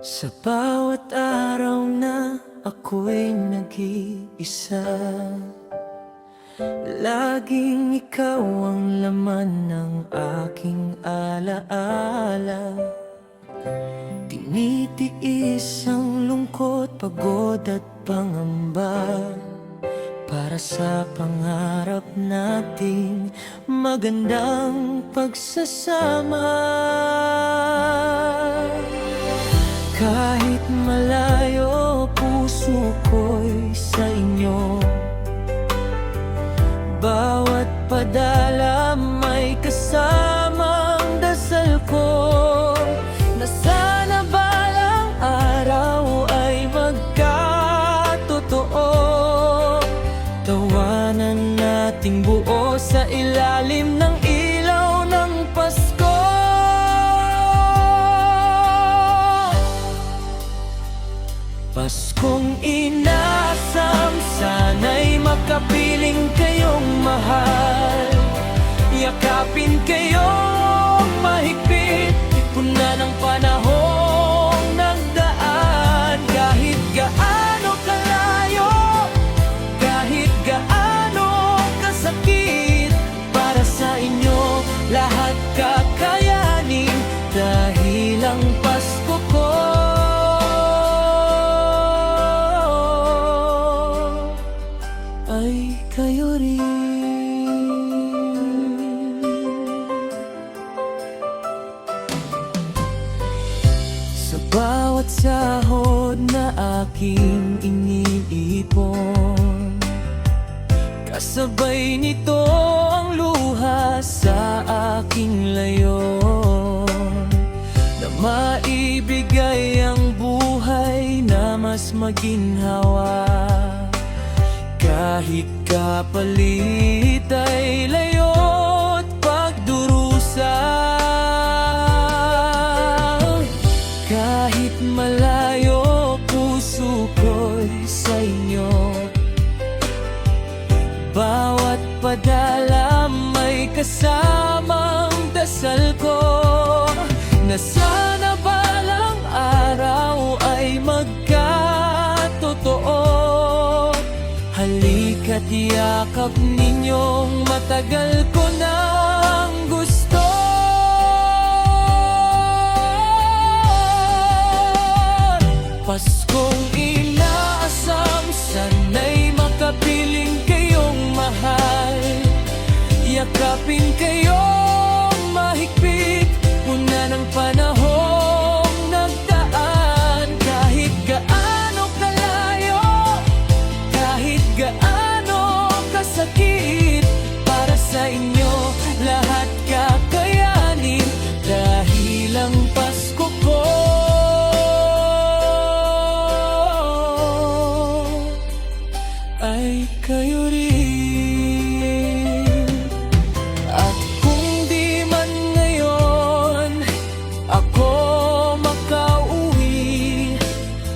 Sa bawat araw na ako'y nag-iisa, laging ikaw ang laman ng aking alaala. Tinitiis ang lungkot, pagod at pangamba, para sa pangarap nating magandang pagsasama. Kahit malayo puso ko'y sa inyo, bawat padala may kasamang dasal ko, na sana balang araw ay magkatotoo. Tawanan nating buo sa ilalim ng ilaw ng Pasko. Paskong inaasam, sana'y makapiling kayong mahal. Yakapin kayong mahigpit, puna ng panahong nagdaan. Kahit gaano kalayo, kahit gaano kasakit, para sa inyo lahat kakayanin, dahil ang Pasko ko ay kayo rin. Sa bawat sahod na aking iniipon, kasabay nito ang luha sa aking layon, na maibigay ang buhay na mas maginhawa. Kahit kapalit ay layo't pagdurusa, kahit malayo puso ko'y sa inyo, bawat padala may kasamang dasal ko, na sana balang araw ay magkatotoo. Halika't yakap ninyong matagal ko nang gusto. Paskong inaasam, sana'y makapiling kayong mahal. Yakapin kayong mahigpit, puna ng panahong nagdaan. Kahit gaano kalayo, kahit gaano kasakit, para sa inyo lahat kakayanin, dahil ang Pasko ko ay kayo rin. At kung di man ngayon ako makauwi,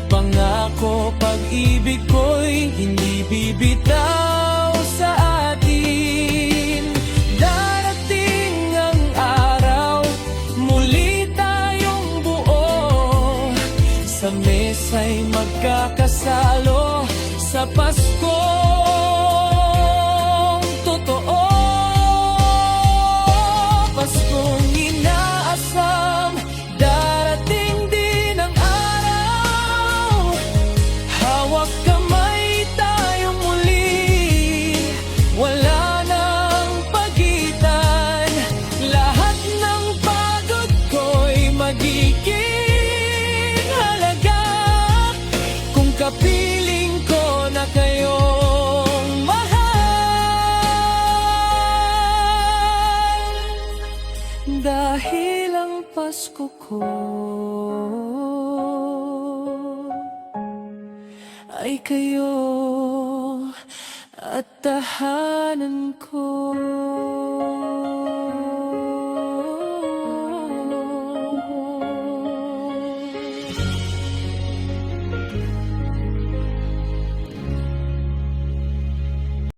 pangako pag-ibig ko'y hindi bibitaw sa atin. Darating ang araw, muli tayong buo, sa mesa'y magkakasalo, sa Paskong totoo. Paskong inaasam, darating din ang araw, hawak kamay tayo muli, wala nang pagitan. Lahat ng pagod ko'y magiging halaga, kung kapiling ko na kayong mahal. Dahil ang Pasko ko ay kayo at tahanan ko.